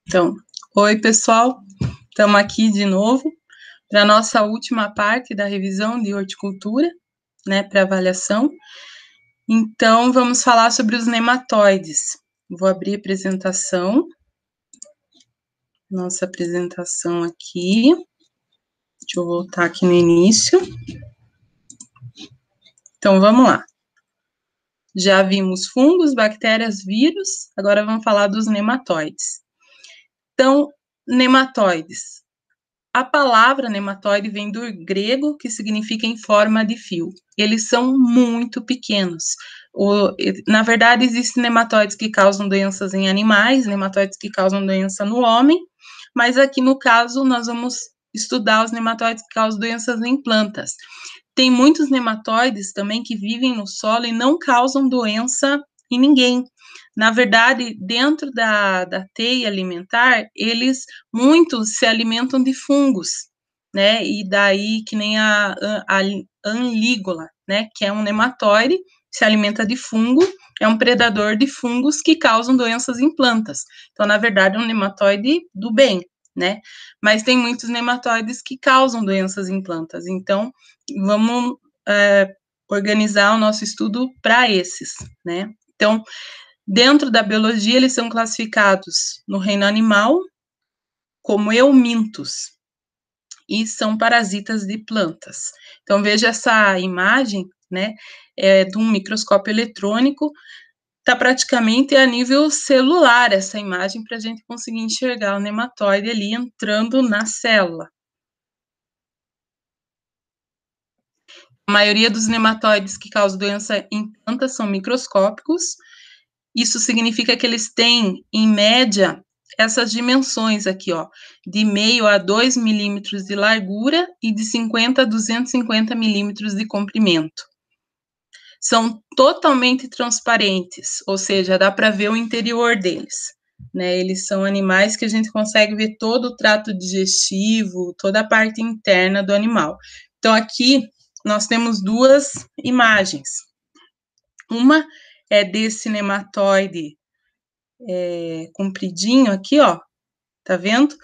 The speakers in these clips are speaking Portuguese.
Então, oi pessoal, estamos aqui de novo para a nossa última parte da revisão de horticultura, né, para avaliação. Então, vamos falar sobre os nematóides. Vou abrir a apresentação, nossa apresentação aqui. Deixa eu voltar aqui no início. Então, vamos lá. Já vimos fungos, bactérias, vírus, agora vamos falar dos nematóides. Então, nematóides. A palavra nematóide vem do grego, que significa em forma de fio. Eles são muito pequenos. Na verdade, existem nematóides que causam doenças em animais, nematóides que causam doença no homem, mas aqui no caso nós vamos estudar os nematóides que causam doenças em plantas. Tem muitos nematóides também que vivem no solo e não causam doença em ninguém. Na verdade, dentro da teia alimentar, muitos se alimentam de fungos, né? E daí que nem a anlígula, né? Que é um nematóide, se alimenta de fungo, é um predador de fungos que causam doenças em plantas. Então, na verdade, é um nematóide do bem, né? Mas tem muitos nematóides que causam doenças em plantas. Então, vamos organizar o nosso estudo para esses, né? Então, dentro da biologia, eles são classificados no reino animal como eumintos e são parasitas de plantas. Então, veja essa imagem, né, de um microscópio eletrônico, está praticamente a nível celular essa imagem para a gente conseguir enxergar o nematóide ali entrando na célula. A maioria dos nematóides que causam doença em plantas são microscópicos. Isso significa que eles têm, em média, essas dimensões aqui, ó, de meio a 2 milímetros de largura e de 50 a 250 milímetros de comprimento. São totalmente transparentes, ou seja, dá para ver o interior deles, né? Eles são animais que a gente consegue ver todo o trato digestivo, toda a parte interna do animal. Então, aqui nós temos duas imagens. Uma é desse nematóide compridinho aqui, ó, tá vendo?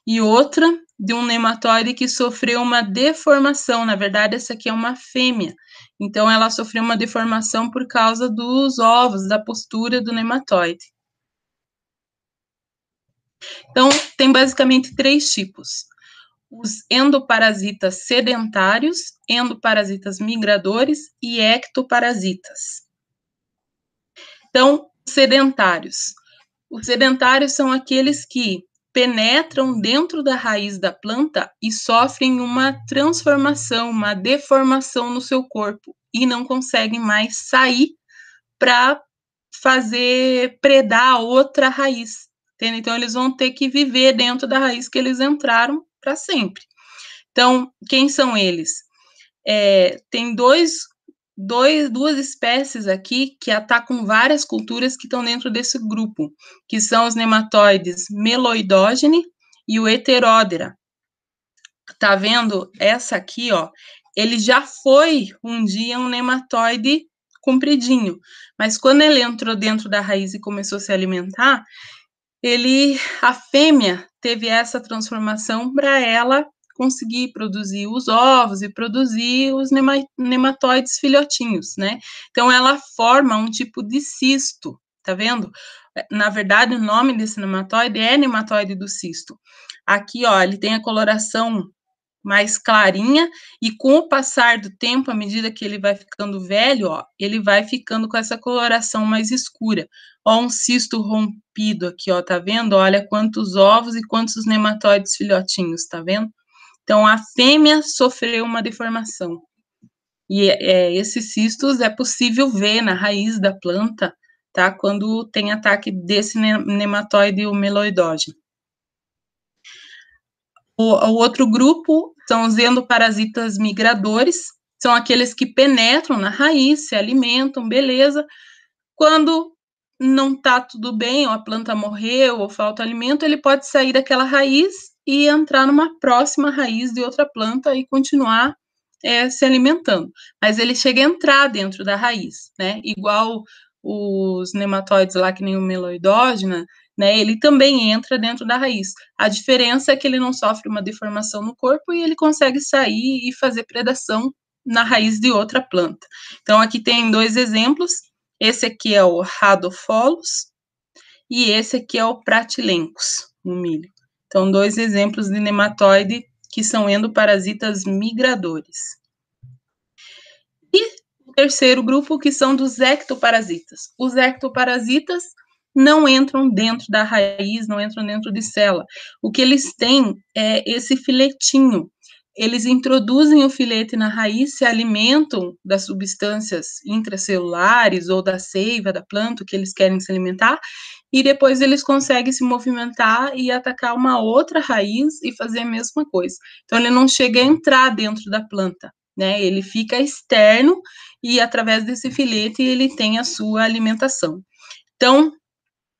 E outra de um nematóide que sofreu uma deformação. Na verdade, essa aqui é uma fêmea. Então, ela sofreu uma deformação por causa dos ovos, da postura do nematóide. Então, tem basicamente 3 tipos. Os endoparasitas sedentários, endoparasitas migradores e ectoparasitas. Então, sedentários. Os sedentários são aqueles que penetram dentro da raiz da planta e sofrem uma transformação, uma deformação no seu corpo e não conseguem mais sair para predar outra raiz. Entende? Então, eles vão ter que viver dentro da raiz que eles entraram para sempre. Então, quem são eles? Tem duas espécies aqui que atacam várias culturas que estão dentro desse grupo, que são os nematóides Meloidogene e o Heterodera. Tá vendo? Essa aqui, ó, ele já foi um dia um nematóide compridinho, mas quando ele entrou dentro da raiz e começou a se alimentar, a fêmea teve essa transformação para ela conseguir produzir os ovos e produzir os nematóides filhotinhos, né? Então, ela forma um tipo de cisto, tá vendo? Na verdade, o nome desse nematóide é nematóide do cisto. Aqui, ó, ele tem a coloração mais clarinha, e com o passar do tempo, à medida que ele vai ficando velho, ó, ele vai ficando com essa coloração mais escura. Ó, um cisto rompido aqui, ó, tá vendo? Olha quantos ovos e quantos nematóides filhotinhos, tá vendo? Então, a fêmea sofreu uma deformação. E esses cistos é possível ver na raiz da planta, tá? Quando tem ataque desse nematóide, o meloidógeno. O outro grupo são os endoparasitas migradores, são aqueles que penetram na raiz, se alimentam, beleza. Quando não está tudo bem, ou a planta morreu, ou falta alimento, ele pode sair daquela raiz e entrar numa próxima raiz de outra planta e continuar se alimentando. Mas ele chega a entrar dentro da raiz, né? Igual os nematóides lá, que nem o meloidógena, né, ele também entra dentro da raiz. A diferença é que ele não sofre uma deformação no corpo e ele consegue sair e fazer predação na raiz de outra planta. Então, aqui tem 2 exemplos, esse aqui é o Rhadophilus e esse aqui é o Pratylencos, no milho. Então, 2 exemplos de nematóide que são endoparasitas migradores. E o terceiro grupo, que são dos ectoparasitas. Os ectoparasitas não entram dentro da raiz, não entram dentro de célula. O que eles têm é esse filetinho. Eles introduzem o filete na raiz, se alimentam das substâncias intracelulares ou da seiva da planta que eles querem se alimentar, e depois eles conseguem se movimentar e atacar uma outra raiz e fazer a mesma coisa. Então, ele não chega a entrar dentro da planta, né? Ele fica externo e, através desse filete, ele tem a sua alimentação. Então,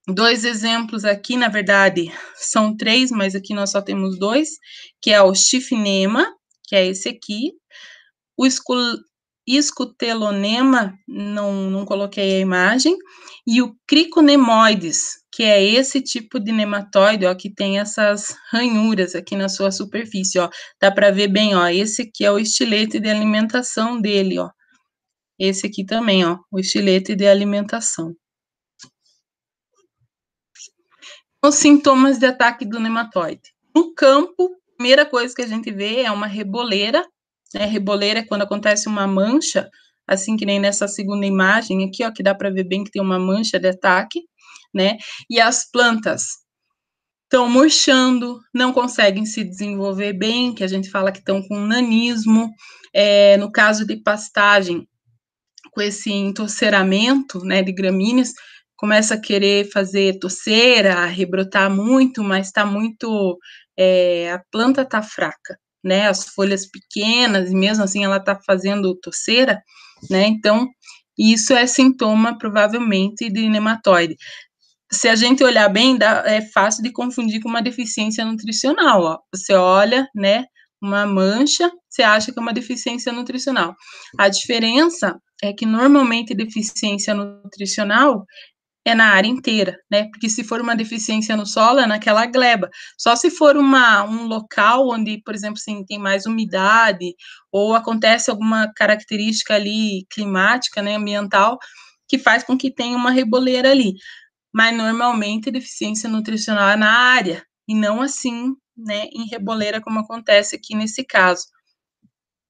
2 exemplos aqui, na verdade, são 3, mas aqui nós só temos 2, que é o Chifnema, que é esse aqui, o Escutelonema, não coloquei a imagem, e o Criconemoides, que é esse tipo de nematóide, ó, que tem essas ranhuras aqui na sua superfície, ó. Dá para ver bem, ó, esse aqui é o estilete de alimentação dele, ó. Esse aqui também, ó, o estilete de alimentação. Os sintomas de ataque do nematóide. No campo, a primeira coisa que a gente vê é uma reboleira, né? Reboleira é quando acontece uma mancha, assim que nem nessa segunda imagem aqui, ó, que dá para ver bem que tem uma mancha de ataque, né? E as plantas estão murchando, não conseguem se desenvolver bem, que a gente fala que estão com nanismo. No caso de pastagem, com esse entosseramento, né, de gramíneas, começa a querer fazer toceira, rebrotar muito, mas está muito, a planta está fraca, né, as folhas pequenas, e mesmo assim ela está fazendo toceira, né, então isso é sintoma, provavelmente, de nematóide. Se a gente olhar bem, é fácil de confundir com uma deficiência nutricional, ó. Você olha, né, uma mancha, você acha que é uma deficiência nutricional. A diferença é que, normalmente, deficiência nutricional é na área inteira, né, porque se for uma deficiência no solo, é naquela gleba. Só se for um local onde, por exemplo, assim, tem mais umidade, ou acontece alguma característica ali climática, né, ambiental, que faz com que tenha uma reboleira ali. Mas, normalmente, deficiência nutricional é na área, e não assim, né, em reboleira, como acontece aqui nesse caso,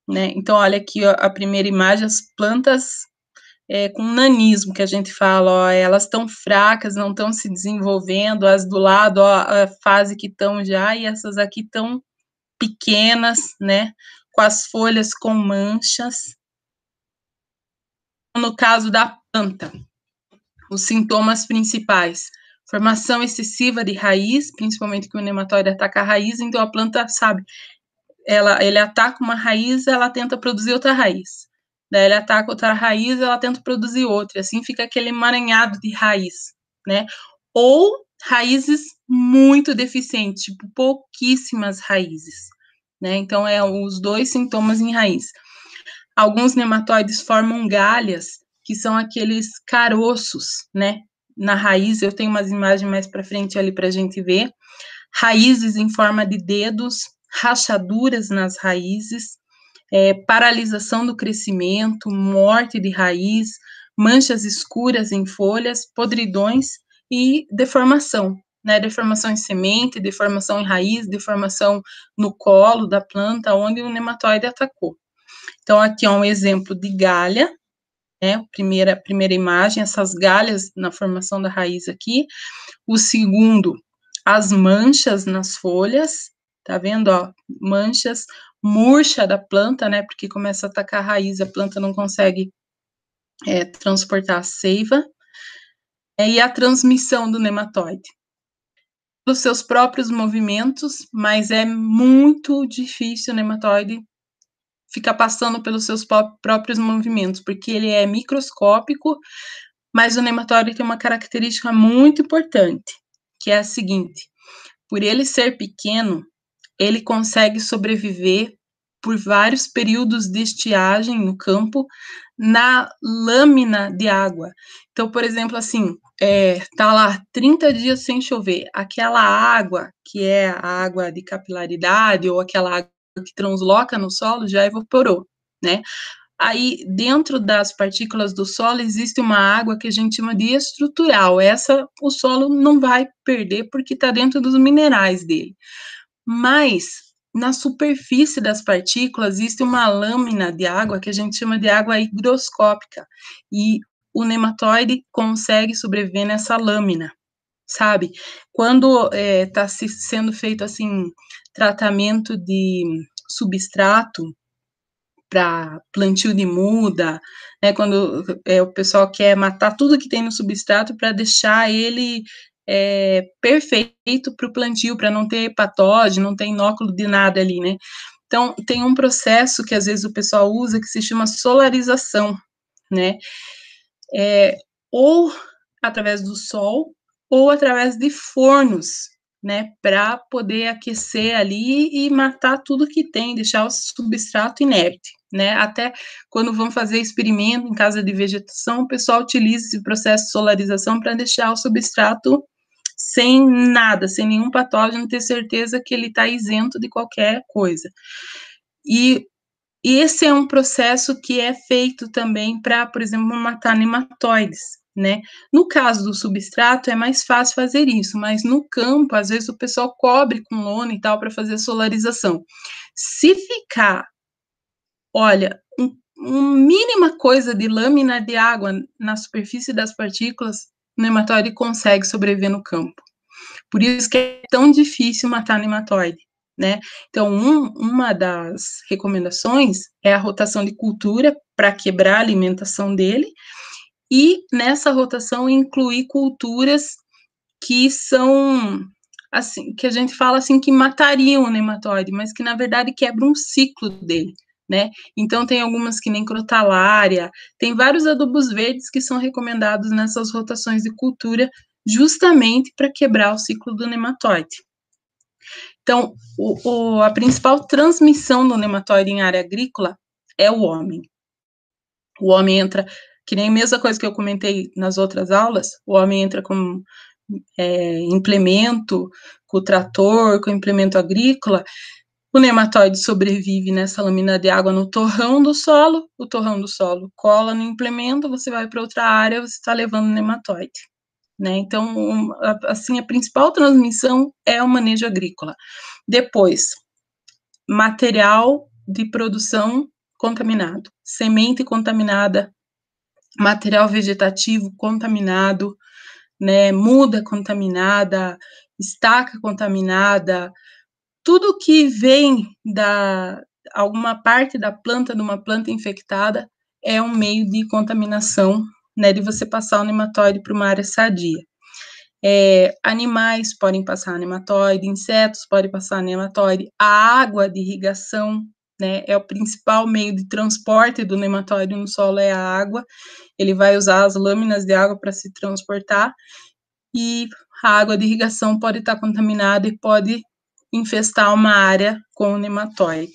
né. Então, olha aqui, ó, a primeira imagem, as plantas com nanismo, que a gente fala, ó, elas estão fracas, não estão se desenvolvendo, as do lado, ó, a fase que estão já, e essas aqui estão pequenas, né, com as folhas com manchas. No caso da planta, os sintomas principais: formação excessiva de raiz, principalmente que o nematóide ataca a raiz, então a planta, sabe, ele ataca uma raiz, ela tenta produzir outra raiz. Daí ele ataca outra raiz, ela tenta produzir outra, assim fica aquele emaranhado de raiz, né? Ou raízes muito deficientes, tipo, pouquíssimas raízes, né? Então, os 2 sintomas em raiz. Alguns nematóides formam galhas, que são aqueles caroços, né, na raiz. Eu tenho umas imagens mais para frente ali para a gente ver. Raízes em forma de dedos, rachaduras nas raízes, paralisação do crescimento, morte de raiz, manchas escuras em folhas, podridões e deformação, né, deformação em semente, deformação em raiz, deformação no colo da planta, onde o nematóide atacou. Então, aqui é um exemplo de galha, né, primeira imagem, essas galhas na formação da raiz aqui. O segundo, as manchas nas folhas, tá vendo, ó, manchas, murcha da planta, né, porque começa a atacar a raiz, a planta não consegue transportar a seiva, e a transmissão do nematóide. Pelos seus próprios movimentos, mas é muito difícil o nematóide ficar passando pelos seus próprios movimentos, porque ele é microscópico, mas o nematóide tem uma característica muito importante, que é a seguinte: por ele ser pequeno, ele consegue sobreviver por vários períodos de estiagem no campo, na lâmina de água. Então, por exemplo, assim, tá lá 30 dias sem chover, aquela água, que é a água de capilaridade, ou aquela água que transloca no solo, já evaporou, né? Aí, dentro das partículas do solo, existe uma água que a gente chama de estrutural. Essa, o solo não vai perder porque está dentro dos minerais dele. Mas, na superfície das partículas, existe uma lâmina de água que a gente chama de água higroscópica. E o nematóide consegue sobreviver nessa lâmina, sabe? Quando está sendo feito, assim, tratamento de substrato para plantio de muda, né, quando o pessoal quer matar tudo que tem no substrato para deixar ele perfeito para o plantio, para não ter patógeno, não ter inóculo de nada ali, né? Então, tem um processo que às vezes o pessoal usa que se chama solarização, né? Ou através do sol, ou através de fornos, né, para poder aquecer ali e matar tudo que tem, deixar o substrato inerte, né, até quando vão fazer experimento em casa de vegetação, o pessoal utiliza esse processo de solarização para deixar o substrato sem nada, sem nenhum patógeno, ter certeza que ele está isento de qualquer coisa. E esse é um processo que é feito também para, por exemplo, matar nematóides, né? No caso do substrato, é mais fácil fazer isso, mas no campo, às vezes o pessoal cobre com lona e tal para fazer solarização. Se ficar, olha, mínima coisa de lâmina de água na superfície das partículas, o nematóide consegue sobreviver no campo. Por isso que é tão difícil matar nematóide, né? Então, uma das recomendações é a rotação de cultura para quebrar a alimentação dele, e nessa rotação incluir culturas que são, assim, que a gente fala assim, que matariam o nematóide, mas que na verdade quebram um ciclo dele, né? Então tem algumas que nem crotalária, tem vários adubos verdes que são recomendados nessas rotações de cultura justamente para quebrar o ciclo do nematóide. Então, a principal transmissão do nematóide em área agrícola é o homem. O homem entra, que nem a mesma coisa que eu comentei nas outras aulas, o homem entra com implemento, com o trator, com o implemento agrícola, o nematóide sobrevive nessa lâmina de água no torrão do solo, o torrão do solo cola no implemento, você vai para outra área, você está levando o nematóide. Né? Então, assim, a principal transmissão é o manejo agrícola. Depois, material de produção contaminado, semente contaminada, material vegetativo contaminado, né, muda contaminada, estaca contaminada, tudo que vem da alguma parte da planta, de uma planta infectada, é um meio de contaminação, né, de você passar o nematóide para uma área sadia. Animais podem passar nematóide, insetos podem passar nematóide, a água de irrigação, né, é o principal meio de transporte do nematóide no solo, é a água, ele vai usar as lâminas de água para se transportar, e a água de irrigação pode estar contaminada e pode infestar uma área com o nematóide.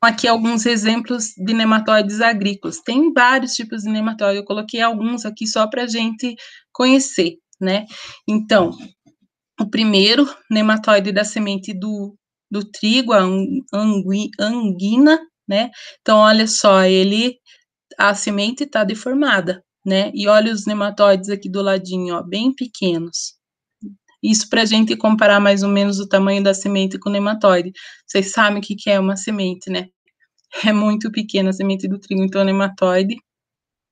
Aqui alguns exemplos de nematóides agrícolas. Tem vários tipos de nematóide, eu coloquei alguns aqui só para a gente conhecer, né? Então, o primeiro, nematóide da semente do trigo, a anguina, né? Então, olha só, a semente está deformada, né? E olha os nematóides aqui do ladinho, ó, bem pequenos. Isso para a gente comparar mais ou menos o tamanho da semente com o nematóide. Vocês sabem o que é uma semente, né? É muito pequena a semente do trigo, então o nematóide,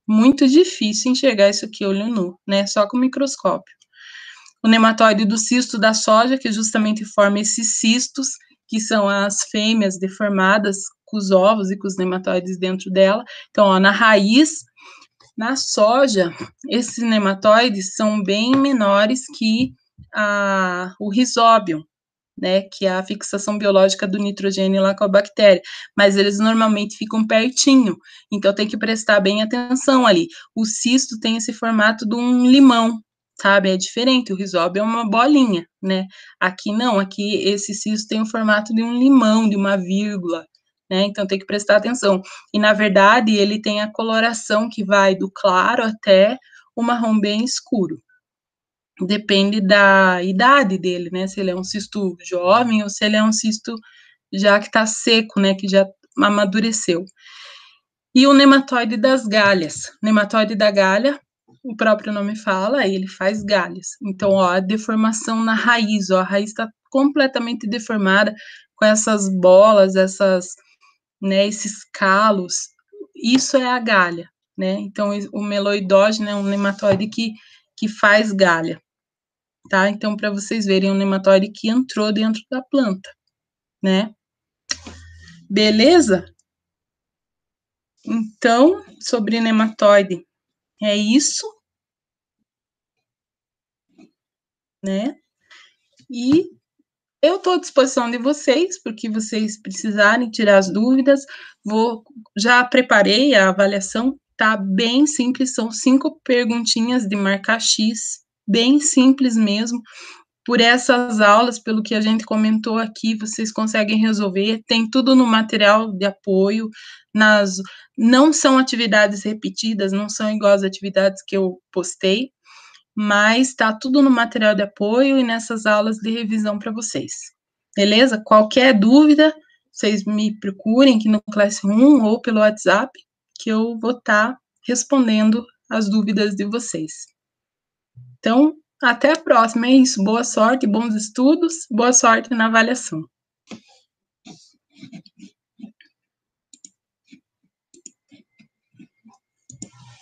muito difícil enxergar isso aqui olho nu, né? Só com o microscópio. O nematóide do cisto da soja, que justamente forma esses cistos, que são as fêmeas deformadas com os ovos e com os nematóides dentro dela. Então, ó, na raiz, na soja, esses nematóides são bem menores que o rizóbio, né, que é a fixação biológica do nitrogênio lá com a bactéria, mas eles normalmente ficam pertinho, então tem que prestar bem atenção ali. O cisto tem esse formato de um limão, sabe? É diferente, o rhizobio é uma bolinha, né? Aqui não, aqui esse cisto tem o formato de um limão, de uma vírgula, né? Então tem que prestar atenção. E na verdade ele tem a coloração que vai do claro até o marrom bem escuro. Depende da idade dele, né? Se ele é um cisto jovem ou se ele é um cisto já que está seco, né? Que já amadureceu. E o nematóide das galhas. Nematóide da galha, o próprio nome fala, ele faz galhas. Então, ó, a deformação na raiz, ó, a raiz está completamente deformada com essas bolas, né, esses calos. Isso é a galha, né? Então, o meloidógeno é um nematóide que faz galha, tá? Então, para vocês verem, é um nematóide que entrou dentro da planta, né? Beleza? Então, sobre nematóide, é isso, né? E eu estou à disposição de vocês, porque vocês precisarem tirar as dúvidas. Já preparei a avaliação, tá bem simples, são 5 perguntinhas de marcar X, bem simples mesmo. Por essas aulas, pelo que a gente comentou aqui, vocês conseguem resolver, tem tudo no material de apoio, não são atividades repetidas, não são igual às atividades que eu postei, mas está tudo no material de apoio e nessas aulas de revisão para vocês. Beleza? Qualquer dúvida, vocês me procurem aqui no Classroom ou pelo WhatsApp, que eu vou estar respondendo as dúvidas de vocês. Então, até a próxima. É isso. Boa sorte, bons estudos, boa sorte na avaliação.